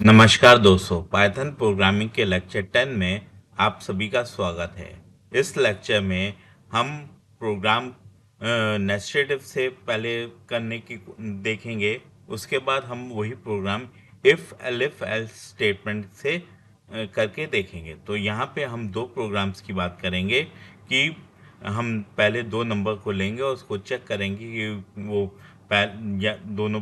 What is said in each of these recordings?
नमस्कार दोस्तों, Python programming के लेक्चर 10 में आप सभी का स्वागत है। इस लेक्चर में हम प्रोग्राम नेस्टेड इफ से पहले करने की देखेंगे। उसके बाद हम वही program if elif else statement से करके देखेंगे। तो यहाँ पे हम दो प्रोग्राम्स की बात करेंगे कि हम पहले दो नंबर को लेंगे और उसको चेक करेंगे कि वो या दोनों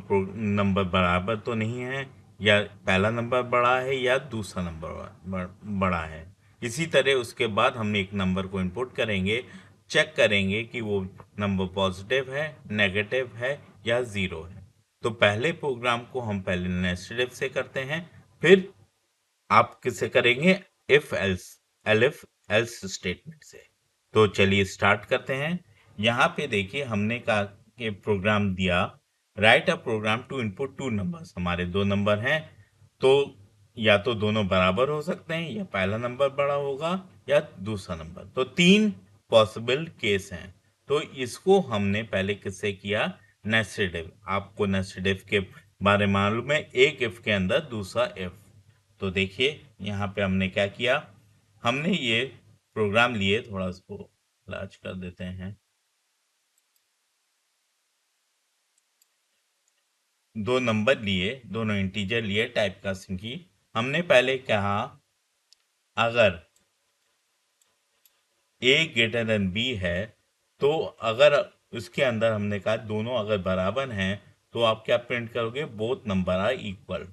नंबर बराबर तो नहीं है, या पहला नंबर बड़ा है या दूसरा नंबर बड़ा है। इसी तरह उसके बाद हम एक नंबर को इनपुट करेंगे, चेक करेंगे कि वो नंबर पॉजिटिव है, नेगेटिव है या ज़ीरो है। तो पहले प्रोग्राम को हम पहले नेस्टेड इफ से करते हैं, फिर आप किससे करेंगे? If else elif else statement से। तो चलिए स्टार्ट करते हैं। यहाँ पे देखिए हमने कहा कि प्रोग्राम दिया, write a program to input two numbers. हमारे दो नंबर हैं, तो या तो दोनों बराबर हो सकते हैं, या पहला नंबर बड़ा होगा या दूसरा नंबर। तो तीन पॉसिबल केस हैं। तो इसको हमने पहले किससे किया? Nested if. आपको नेस्टेड इफ के बारे में मालूम है, एक इफ के अंदर दूसरा इफ। तो देखिए यहाँ पे हमने क्या किया, हमने ये प्रोग्राम लिए, थोड़ा इसको लार्ज कर देते हैं। दो नंबर लिए, दोनों इंटीजर लिए, टाइप कास्टिंग की। हमने पहले कहा अगर a ग्रेटर देन b है, तो अगर उसके अंदर हमने कहा दोनों अगर बराबर हैं तो आप क्या प्रिंट करोगे? Both number are equal.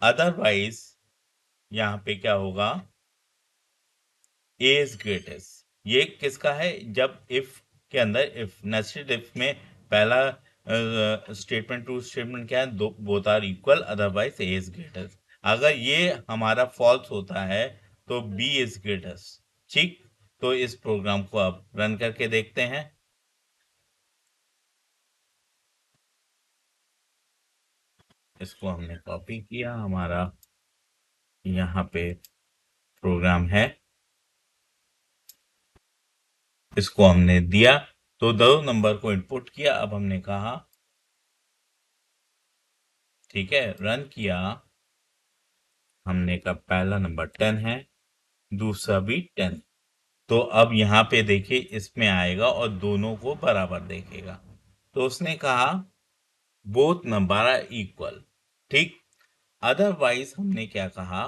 Otherwise यहाँ पे क्या होगा? a is greatest. ये किसका है? जब इफ के अंदर, इफ नेस्टेड इफ में पहला स्टेटमेंट टू स्टेटमेंट क्या है? दो both are equal, otherwise a is greatest. अगर ये हमारा फॉल्स होता है तो b इज ग्रेटेस्ट। ठीक, तो इस प्रोग्राम को आप रन करके देखते हैं। इसको हमने कॉपी किया, हमारा यहाँ पे प्रोग्राम है, इसको हमने दिया, तो दो नंबर को इनपुट किया। अब हमने कहा ठीक है, रन किया। हमने कहा पहला नंबर 10 है, दूसरा भी 10। तो अब यहाँ पे देखिए इसमें आएगा और दोनों को बराबर देखेगा। तो उसने कहा बोथ नंबर आर इक्वल। ठीक, अदरवाइज हमने क्या कहा?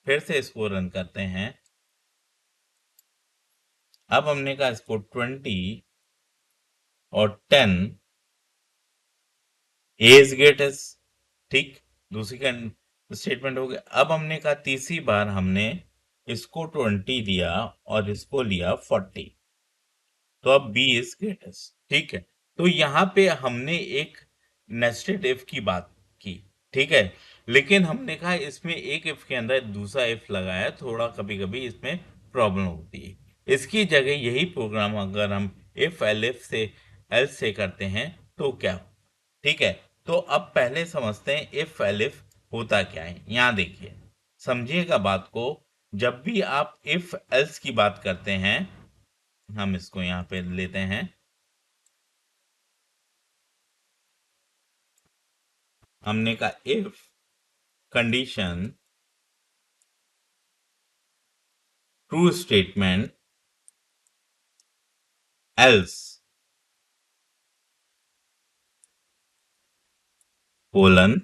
फिर से इसको रन करते हैं। अब हमने कहा इसको 20 और 10 इज ग्रेटेस्ट। ठीक, दूसरी का स्टेटमेंट हो गया। अब हमने कहा तीसरी बार हमने इसको 20 दिया और इसको लिया 40, तो अब बी इज ग्रेटेस्ट। ठीक है, तो यहाँ पे हमने एक नेस्टेड इफ की बात की। ठीक है, लेकिन हमने कहा इसमें एक इफ के अंदर दूसरा इफ लगाया, थोड़ा कभी कभी इसमें प्रॉब्लम होती है। इसकी जगह यही प्रोग्राम अगर हम इफ एलिफ से एल्स से करते हैं तो क्या हो? ठीक है, तो अब पहले समझते हैं इफ एलिफ होता क्या है। यहाँ देखिए, समझिएगा बात को। जब भी आप इफ एल्स की बात करते हैं, हम इसको यहाँ पे लेते हैं। हमने कहा if condition true statement else colon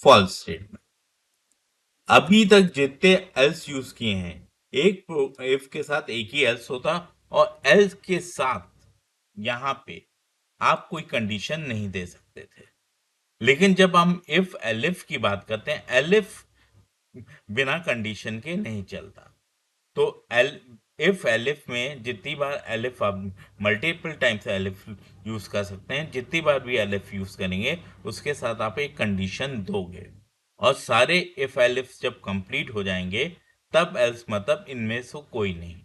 false statement. अभी तक जितने एल्स यूज किए हैं, एक इफ के साथ एक ही एल्स होता, और एल्स के साथ यहाँ पे आप कोई कंडीशन नहीं दे सकते थे। लेकिन जब हम इफ एलिफ की बात करते हैं, एलिफ बिना कंडीशन के नहीं चलता। तो एल इफ एलिफ में जितनी बार एलिफ आप मल्टीपल टाइम्स एलिफ यूज कर सकते हैं, जितनी बार भी एलिफ यूज करेंगे उसके साथ आप एक कंडीशन दोगे, और सारे इफ एलिफ जब कंप्लीट हो जाएंगे तब एल्स, मतलब इनमें से कोई नहीं।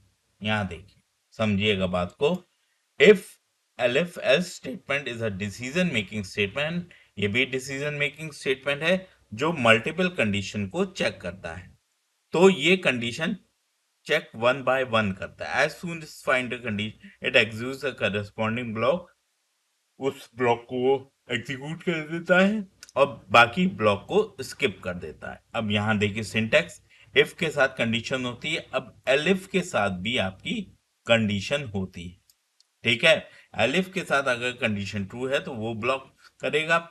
यहां देखिए, समझिएगा बात को। If elif else statement is a decision making statement. ये भी डिसीजन मेकिंग स्टेटमेंट है जो मल्टीपल कंडीशन को चेक करता है। तो ये condition check one by one करता है। As soon as find the condition it executes the corresponding block. उस ब्लॉक को वो एग्जीक्यूट कर देता है। और बाकी ब्लॉक को स्किप कर देता है। अब यहाँ देखिए सिंटैक्स, इफ के साथ कंडीशन होती है, अब एलिफ के साथ भी आपकी कंडीशन होती है। ठीक है, एलिफ के साथ अगर कंडीशन ट्रू है तो वो ब्लॉक करेगा,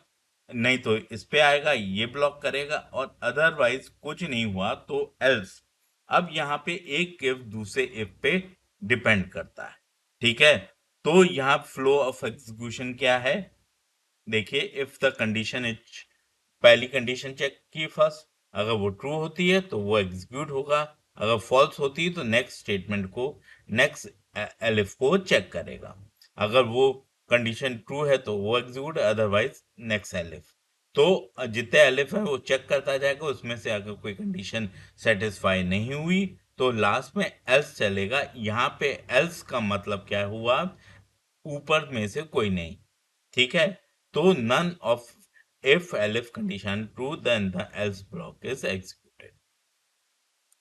नहीं तो इस पे आएगा, ये ब्लॉक करेगा, और अदरवाइज कुछ नहीं हुआ तो एल्स। अब यहाँ पे एक इफ दूसरे इफ पे डिपेंड करता है। ठीक है, तो यहाँ फ्लो ऑफ एग्जीक्यूशन क्या है, देखिए इफ द कंडीशन इज, पहली कंडीशन चेक की फर्स्ट, अगर वो ट्रू होती है तो वो एग्जीक्यूट होगा, अगर फॉल्स होती है तो नेक्स्ट स्टेटमेंट को, नेक्स्ट एलिफ को चेक करेगा। अगर वो कंडीशन ट्रू है तो वो एग्जीक्यूट, अदरवाइज नेक्स्ट एलिफ। तो जितने एलिफ है वो चेक करता जाएगा, उसमें से अगर कोई कंडीशन सेटिस्फाई नहीं हुई तो लास्ट में एल्स चलेगा। यहाँ पे एल्स का मतलब क्या हुआ, ऊपर में से कोई नहीं। ठीक है, तो none of if elif condition true then the else block is executed।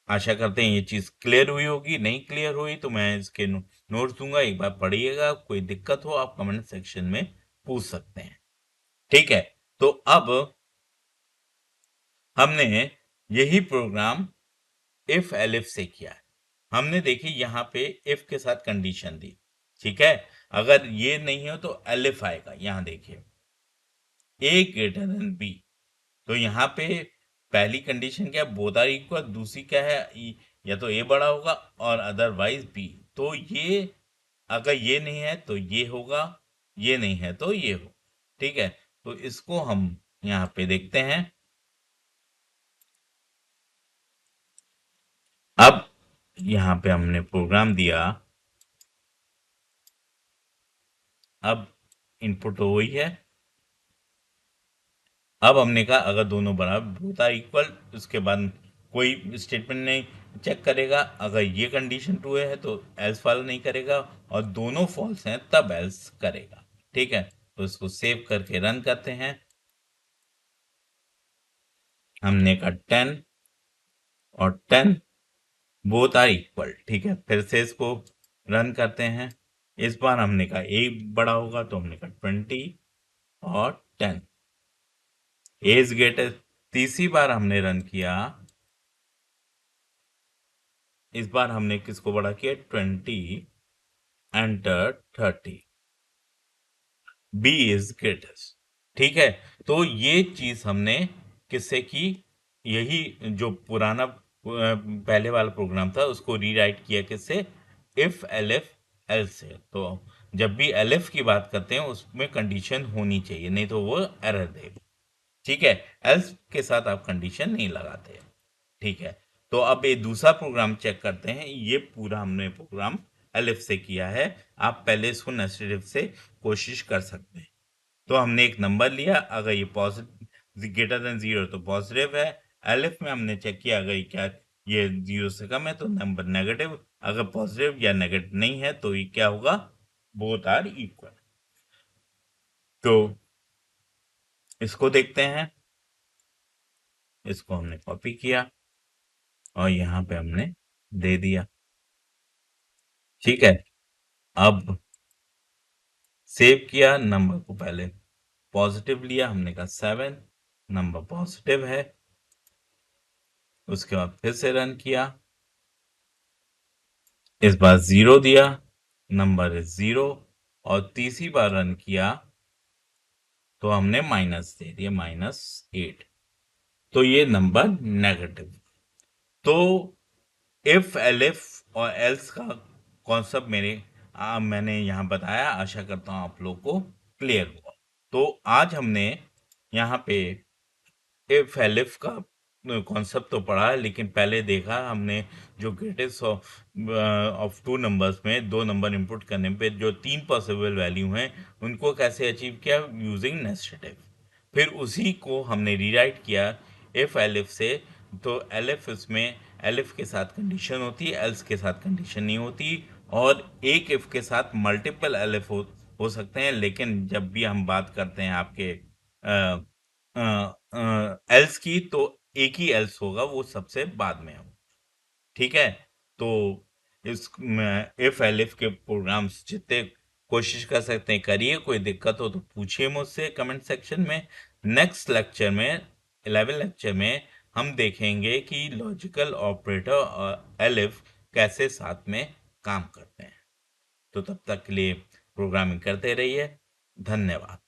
आशा करते हैं ये चीज क्लियर हुई होगी, नहीं क्लियर हुई तो मैं इसके नोट्स दूंगा, एक बार पढ़िएगा, कोई दिक्कत हो आप कमेंट सेक्शन में पूछ सकते हैं। ठीक है, तो अब हमने यही प्रोग्राम इफ एलिफ से किया है। हमने देखी यहाँ पे इफ के साथ कंडीशन दी। ठीक है, अगर ये नहीं हो तो एलिफ आएगा। यहाँ देखिए ए ग्रेटर देन बी, तो यहाँ पे पहली कंडीशन क्या है, बोथ आर इक्वल, दूसरी क्या है, या तो ए बड़ा होगा और अदरवाइज बी। तो ये अगर ये नहीं है तो ये होगा, ये नहीं है तो ये हो। ठीक है, तो इसको हम यहाँ पे देखते हैं। अब यहाँ पे हमने प्रोग्राम दिया, अब इनपुट तो वही है। अब हमने कहा अगर दोनों बराबर बोथ आर इक्वल, उसके बाद कोई स्टेटमेंट नहीं चेक करेगा, अगर ये कंडीशन ट्रू है तो एल्स फॉलो नहीं करेगा, और दोनों फॉल्स हैं तब एल्स करेगा। ठीक है, तो इसको सेव करके रन करते हैं। हमने कहा 10 और 10 बोथ आर इक्वल। ठीक है, फिर से इसको रन करते हैं। इस बार हमने कहा ए बड़ा होगा तो हमने कहा 20 और 10 एज ग्रेटर। तीसरी बार हमने रन किया, इस बार हमने किसको बड़ा किया, 20 एंटर 30, बी इज ग्रेटेस्ट। ठीक है, तो ये चीज हमने किससे की, यही जो पुराना पहले वाला प्रोग्राम था उसको रीराइट किया किससे, इफ एलिफ एल्स से। तो जब भी एलिफ की बात करते हैं उसमें कंडीशन होनी चाहिए, नहीं तो वो एरर देगा। ठीक है, एल्स के साथ आप कंडीशन नहीं लगाते। ठीक है, तो अब ये दूसरा प्रोग्राम चेक करते हैं। ये पूरा हमने प्रोग्राम एलिफ से किया है, आप पहले इसको नेस्टेड इफ से कोशिश कर सकते हैं। तो हमने एक नंबर लिया, अगर ये पॉजिटिव ग्रेटर देन 0 तो पॉजिटिव है। एलिफ में हमने चेक किया अगर ये क्या, ये 0 से कम है तो नंबर नेगेटिव, अगर पॉजिटिव या नेगेटिव नहीं है तो ये क्या होगा, बोथ आर इक्वल। तो इसको देखते हैं, इसको हमने कॉपी किया और यहाँ पे हमने दे दिया। ठीक है, अब सेव किया, नंबर को पहले पॉजिटिव लिया, हमने कहा 7, नंबर पॉजिटिव है। उसके बाद फिर से रन किया, इस बार 0 दिया, नंबर इज 0, और तीसरी बार रन किया तो हमने माइनस दे दिया, -8, तो ये नंबर नेगेटिव। तो इफ एलिफ और एल्स का कॉन्सेप्ट मैंने यहाँ बताया, आशा करता हूँ आप लोग को क्लियर हुआ। तो आज हमने यहाँ पे इफ एलिफ का कॉन्सेप्ट तो पढ़ा है, लेकिन पहले देखा हमने जो ग्रेटेस्ट ऑफ टू नंबर्स में दो नंबर इनपुट करने पे जो तीन पॉसिबल वैल्यू हैं उनको कैसे अचीव किया यूजिंग नेस्टेड इफ। फिर उसी को हमने रीराइट किया इफ एलिफ से। तो एलिफ इसमें एलिफ के साथ कंडीशन होती है, एल्स के साथ कंडीशन नहीं होती, और एक इफ के साथ मल्टीपल एलिफ हो सकते हैं, लेकिन जब भी हम बात करते हैं आपके एल्स की तो एक ही एल्स होगा, वो सबसे बाद में होगा। ठीक है, तो इस इफ एलिफ के प्रोग्राम्स जितने कोशिश कर सकते हैं करिए, कोई दिक्कत हो तो पूछिए मुझसे कमेंट सेक्शन में। नेक्स्ट लेक्चर में 11 लेक्चर में हम देखेंगे कि लॉजिकल ऑपरेटर और एलिफ कैसे साथ में काम करते हैं। तो तब तक के लिए प्रोग्रामिंग करते रहिए। धन्यवाद।